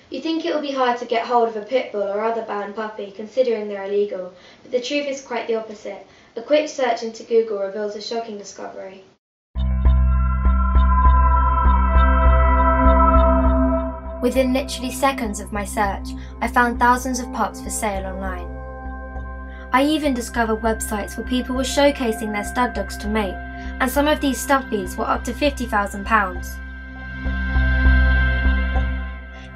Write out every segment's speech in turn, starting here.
You think it will be hard to get hold of a pit bull or other banned puppy, considering they're illegal, but the truth is quite the opposite. A quick search into Google reveals a shocking discovery. Within literally seconds of my search, I found thousands of pups for sale online. I even discovered websites where people were showcasing their stud dogs to mate, and some of these stuffies were up to £50,000.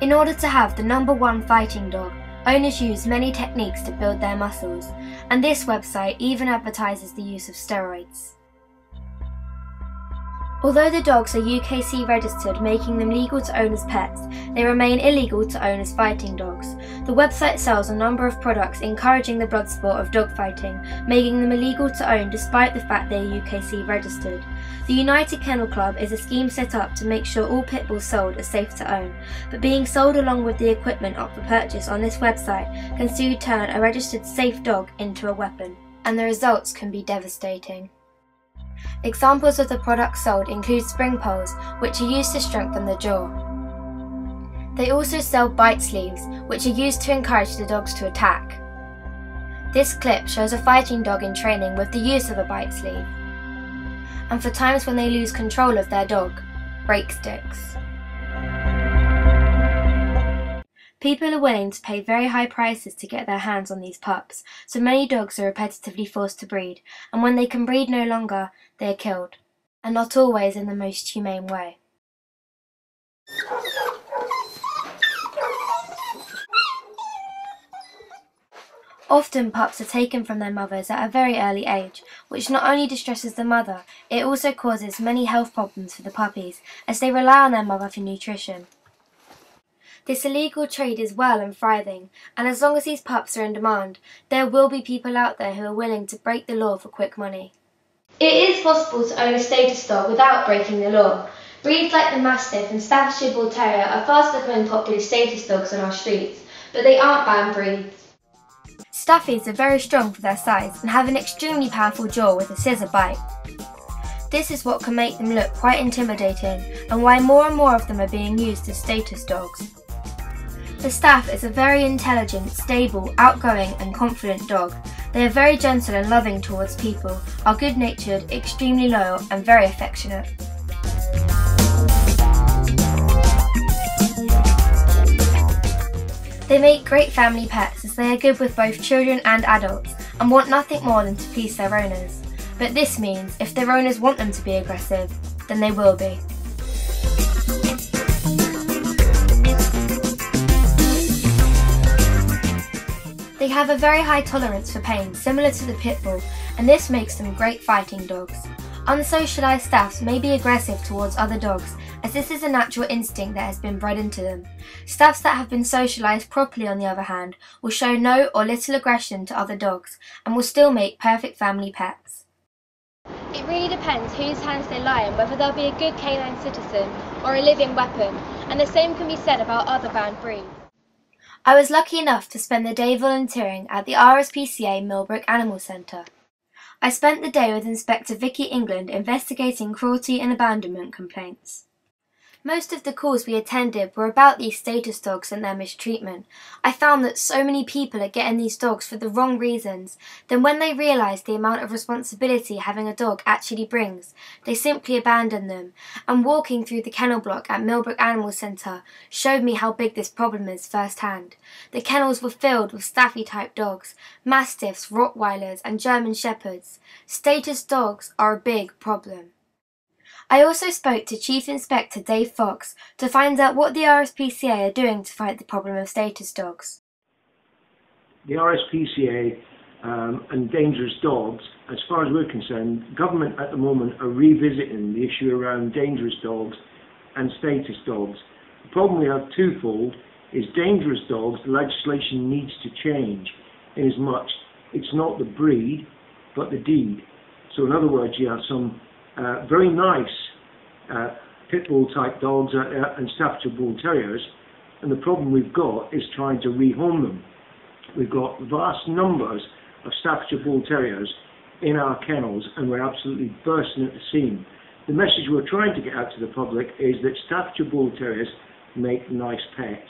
In order to have the #1 fighting dog, owners use many techniques to build their muscles, and this website even advertises the use of steroids. Although the dogs are UKC registered, making them legal to own as pets, they remain illegal to own as fighting dogs. The website sells a number of products encouraging the blood sport of dog fighting, making them illegal to own despite the fact they are UKC registered. The United Kennel Club is a scheme set up to make sure all pit bulls sold are safe to own, but being sold along with the equipment up for purchase on this website can soon turn a registered safe dog into a weapon, and the results can be devastating. Examples of the products sold include spring poles, which are used to strengthen the jaw. They also sell bite sleeves, which are used to encourage the dogs to attack. This clip shows a fighting dog in training with the use of a bite sleeve. And for times when they lose control of their dog, break sticks. People are willing to pay very high prices to get their hands on these pups, so many dogs are repetitively forced to breed, and when they can breed no longer, they are killed, and not always in the most humane way. Often pups are taken from their mothers at a very early age, which not only distresses the mother, it also causes many health problems for the puppies, as they rely on their mother for nutrition. This illegal trade is well and thriving, and as long as these pups are in demand, there will be people out there who are willing to break the law for quick money. It is possible to own a status dog without breaking the law. Breeds like the Mastiff and Staffordshire Bull Terrier are fast becoming popular status dogs on our streets, but they aren't banned breeds. Staffies are very strong for their size and have an extremely powerful jaw with a scissor bite. This is what can make them look quite intimidating, and why more and more of them are being used as status dogs. The Staff is a very intelligent, stable, outgoing and confident dog. They are very gentle and loving towards people, are good-natured, extremely loyal and very affectionate. They make great family pets as they are good with both children and adults and want nothing more than to please their owners. But this means if their owners want them to be aggressive, then they will be. They have a very high tolerance for pain, similar to the pit bull, and this makes them great fighting dogs. Unsocialised Staffs may be aggressive towards other dogs, as this is a natural instinct that has been bred into them. Staffs that have been socialised properly, on the other hand, will show no or little aggression to other dogs, and will still make perfect family pets. It really depends whose hands they lie in, whether they'll be a good canine citizen or a living weapon, and the same can be said about other banned breeds. I was lucky enough to spend the day volunteering at the RSPCA Millbrook Animal Centre. I spent the day with Inspector Vicky England investigating cruelty and abandonment complaints. Most of the calls we attended were about these status dogs and their mistreatment. I found that so many people are getting these dogs for the wrong reasons. Then when they realise the amount of responsibility having a dog actually brings, they simply abandon them. And walking through the kennel block at Millbrook Animal Centre showed me how big this problem is firsthand. The kennels were filled with staffy type dogs, Mastiffs, Rottweilers and German Shepherds. Status dogs are a big problem. I also spoke to Chief Inspector Dave Fox to find out what the RSPCA are doing to fight the problem of status dogs. The RSPCA and dangerous dogs, as far as we're concerned, government at the moment are revisiting the issue around dangerous dogs and status dogs. The problem we have twofold is dangerous dogs, the legislation needs to change in as much it's not the breed but the deed. So in other words, you have some very nice pit bull type dogs and Staffordshire Bull Terriers, and the problem we've got is trying to rehome them. We've got vast numbers of Staffordshire Bull Terriers in our kennels and we're absolutely bursting at the seam. The message we're trying to get out to the public is that Staffordshire Bull Terriers make nice pets.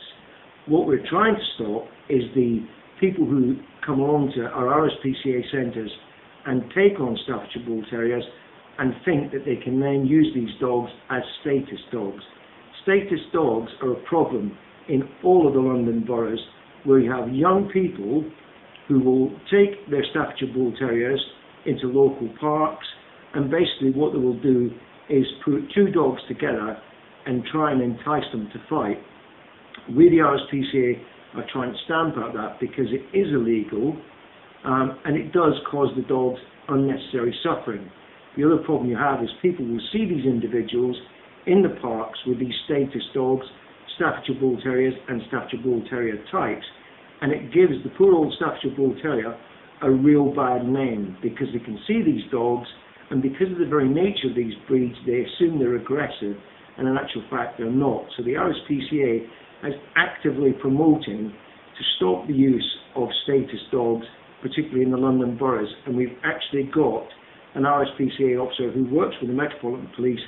What we're trying to stop is the people who come along to our RSPCA centres and take on Staffordshire Bull Terriers and think that they can then use these dogs as status dogs. Status dogs are a problem in all of the London boroughs, where you have young people who will take their Staffordshire Bull Terriers into local parks, and basically what they will do is put two dogs together and try and entice them to fight. We, the RSPCA, are trying to stamp out that, because it is illegal and it does cause the dogs unnecessary suffering. The other problem you have is people will see these individuals in the parks with these status dogs, Staffordshire Bull Terriers and Staffordshire Bull Terrier types, and it gives the poor old Staffordshire Bull Terrier a real bad name, because they can see these dogs, and because of the very nature of these breeds, they assume they're aggressive, and in actual fact they're not. So the RSPCA is actively promoting to stop the use of status dogs, particularly in the London boroughs, and we've actually got an RSPCA officer who works for the Metropolitan Police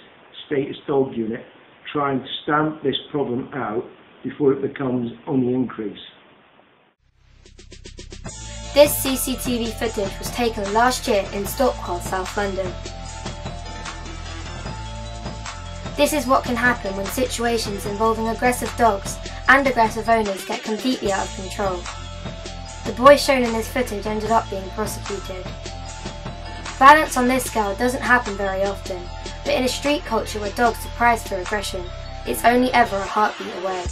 Status Dog Unit trying to stamp this problem out before it becomes on the increase. This CCTV footage was taken last year in Stockwell, South London. This is what can happen when situations involving aggressive dogs and aggressive owners get completely out of control. The boy shown in this footage ended up being prosecuted. Violence on this scale doesn't happen very often, but in a street culture where dogs are prized for aggression, it's only ever a heartbeat away.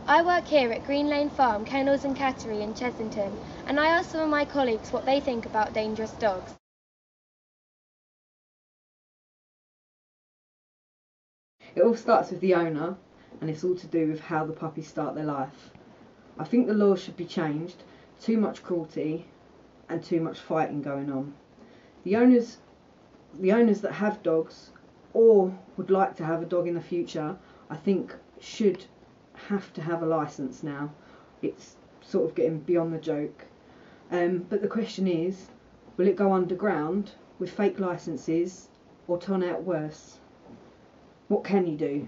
I work here at Green Lane Farm, Kennels and Cattery in Chessington, and I asked some of my colleagues what they think about dangerous dogs. It all starts with the owner, and it's all to do with how the puppies start their life. I think the laws should be changed. Too much cruelty and too much fighting going on. The owners that have dogs or would like to have a dog in the future, I think should have to have a licence now. It's sort of getting beyond the joke. But the question is, will it go underground with fake licences or turn out worse? What can you do?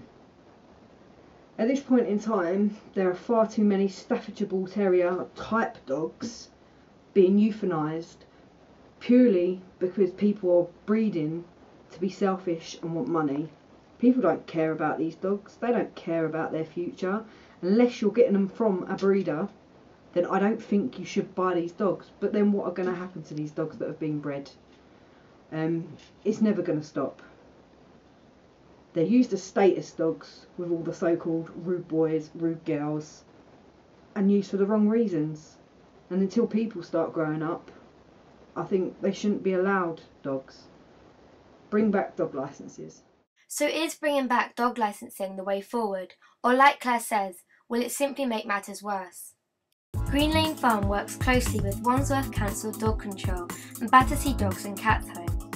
At this point in time, there are far too many Staffordshire Bull Terrier type dogs being euthanised purely because people are breeding to be selfish and want money. People don't care about these dogs. They don't care about their future. Unless you're getting them from a breeder, then I don't think you should buy these dogs. But then what are going to happen to these dogs that have been bred? It's never going to stop. They're used as status dogs with all the so-called rude boys, rude girls, and used for the wrong reasons. And until people start growing up, I think they shouldn't be allowed dogs. Bring back dog licences. So is bringing back dog licensing the way forward, or like Claire says, will it simply make matters worse? Green Lane Farm works closely with Wandsworth Council Dog Control and Battersea Dogs and Cats Home.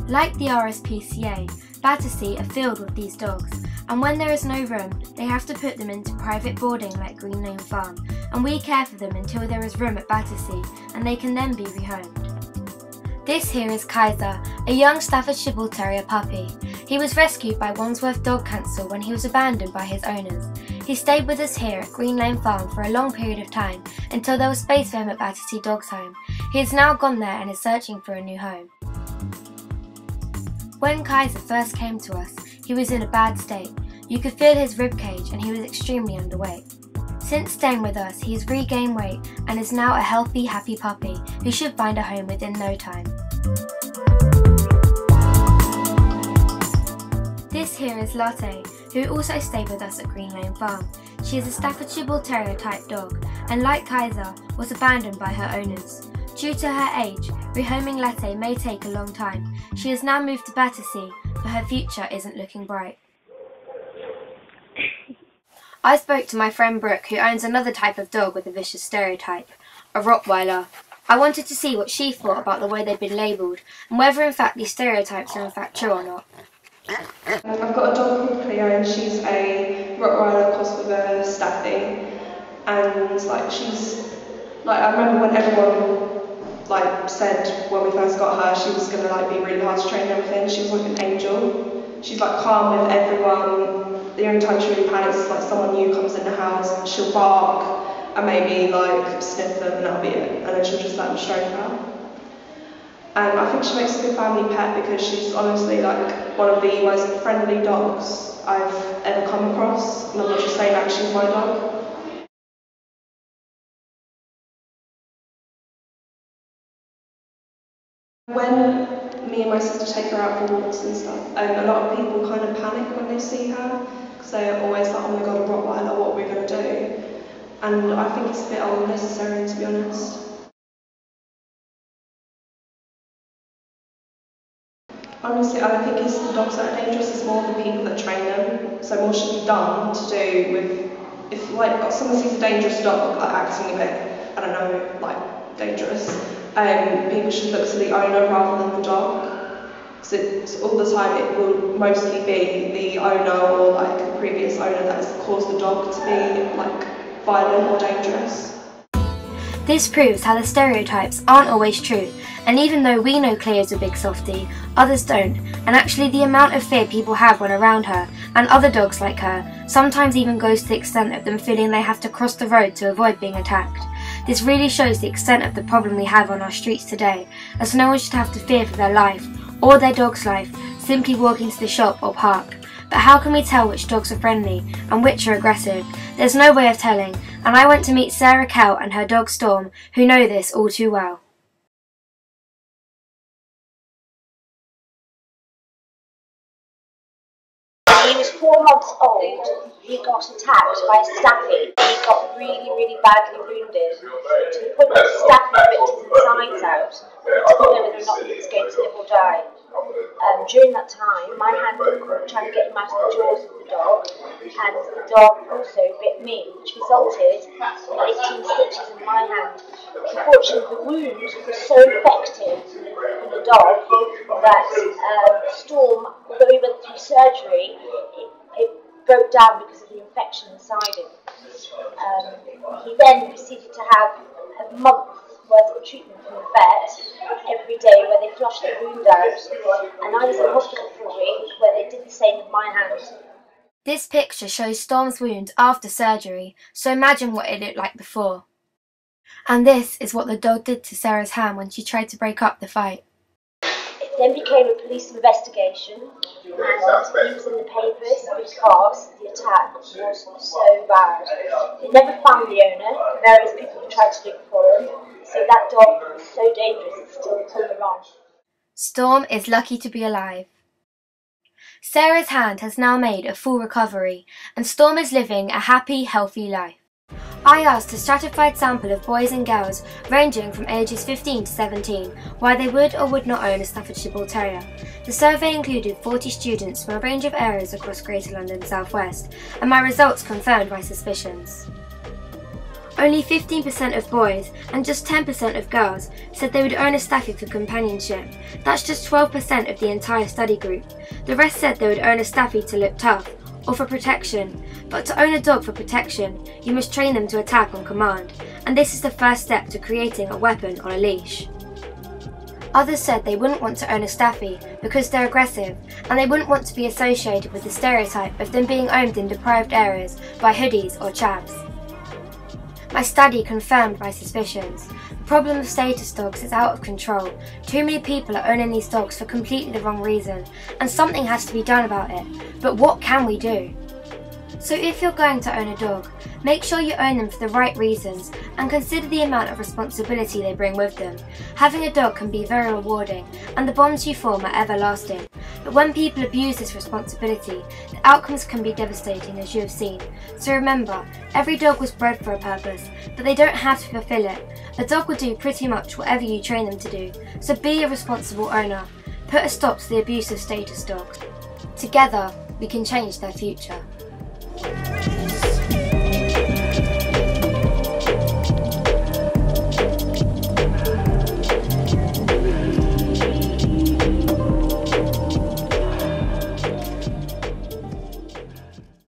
Like the RSPCA, Battersea are filled with these dogs, and when there is no room, they have to put them into private boarding like Green Lane Farm, and we care for them until there is room at Battersea, and they can then be rehomed. This here is Kaiser, a young Staffordshire Bull Terrier puppy. He was rescued by Wandsworth Dog Council when he was abandoned by his owners. He stayed with us here at Green Lane Farm for a long period of time until there was space for him at Battersea Dogs Home. He has now gone there and is searching for a new home. When Kaiser first came to us, he was in a bad state. You could feel his ribcage and he was extremely underweight. Since staying with us, he has regained weight and is now a healthy, happy puppy who should find a home within no time. This here is Lotte, who also stayed with us at Green Lane Farm. She is a Staffordshire Bull Terrier type dog and, like Kaiser, was abandoned by her owners. Due to her age, rehoming Lotte may take a long time. She has now moved to Battersea, but her future isn't looking bright. I spoke to my friend Brooke, who owns another type of dog with a vicious stereotype, a Rottweiler. I wanted to see what she thought about the way they've been labelled, and whether in fact these stereotypes are in fact true or not. I've got a dog called Cleo, and she's a Rottweiler crossed with a Staffy, and I remember when everyone like said when we first got her, she was gonna like be really hard to train and everything. She was like an angel. She's like calm with everyone. The only time she really panics is like someone new comes in the house. She'll bark and maybe like sniff them, and that'll be it. And then she'll just let them stroke her. And I think she makes a good family pet because she's honestly like one of the most friendly dogs I've ever come across. And I'm not just saying that she's my dog. When me and my sister take her out for walks and stuff, a lot of people kind of panic when they see her because they're always like, oh my god, a Rottweiler, what are we going to do? And I think it's a bit unnecessary, to be honest. Honestly, I don't think it's the dogs that are dangerous, it's more the people that train them. So more should be done to do with, if like someone sees a dangerous dog like acting a bit, I don't know, like dangerous, people should look to the owner rather than the dog. Because all the time it will mostly be the owner or like the previous owner that has caused the dog to be like violent or dangerous. This proves how the stereotypes aren't always true, and even though we know Cleo's a big softie, others don't, and actually the amount of fear people have when around her, and other dogs like her, sometimes even goes to the extent of them feeling they have to cross the road to avoid being attacked. This really shows the extent of the problem we have on our streets today, as no one should have to fear for their life, or their dog's life, simply walking to the shop or park. But how can we tell which dogs are friendly and which are aggressive? There's no way of telling, and I went to meet Sarah Kell and her dog Storm, who know this all too well. He was 4 months old. He got attacked by a staffy. He got really, really badly wounded to the point that the staffy ripped his insides out. We didn't know whether or not he was going to live or die. During that time, my hand was caught trying to get him out of the jaws of the dog, and the dog also bit me, which resulted in 18 stitches in my hand. Unfortunately, the wound was so effective in the dog that Storm, although he went through surgery, it broke down because of the infection inside him. He then proceeded to have a month worth of treatment from the vet every day where they flushed the wound out, and I was in hospital for a week where they did the same with my hand. This picture shows Storm's wound after surgery, so imagine what it looked like before. And this is what the dog did to Sarah's hand when she tried to break up the fight. It then became a police investigation, and he was in the papers because the attack was so bad. They never found the owner. Various people tried to look for him. So that dog was so dangerous, it's still pulling around. Storm is lucky to be alive. Sarah's hand has now made a full recovery, and Storm is living a happy, healthy life. I asked a stratified sample of boys and girls ranging from ages 15 to 17 why they would or would not own a Staffordshire Bull Terrier. The survey included 40 students from a range of areas across Greater London South West, and my results confirmed my suspicions. Only 15% of boys and just 10% of girls said they would own a staffy for companionship. That's just 12% of the entire study group. The rest said they would own a staffy to look tough or for protection. But to own a dog for protection, you must train them to attack on command, and this is the first step to creating a weapon on a leash. Others said they wouldn't want to own a staffy because they're aggressive, and they wouldn't want to be associated with the stereotype of them being owned in deprived areas by hoodies or chavs. My study confirmed my suspicions. The problem of status dogs is out of control. Too many people are owning these dogs for completely the wrong reason, and something has to be done about it. But what can we do? So if you're going to own a dog, make sure you own them for the right reasons and consider the amount of responsibility they bring with them. Having a dog can be very rewarding, and the bonds you form are everlasting. But when people abuse this responsibility, the outcomes can be devastating, as you have seen. So remember, every dog was bred for a purpose, but they don't have to fulfill it. A dog will do pretty much whatever you train them to do, so be a responsible owner. Put a stop to the abuse of status dogs. Together, we can change their future.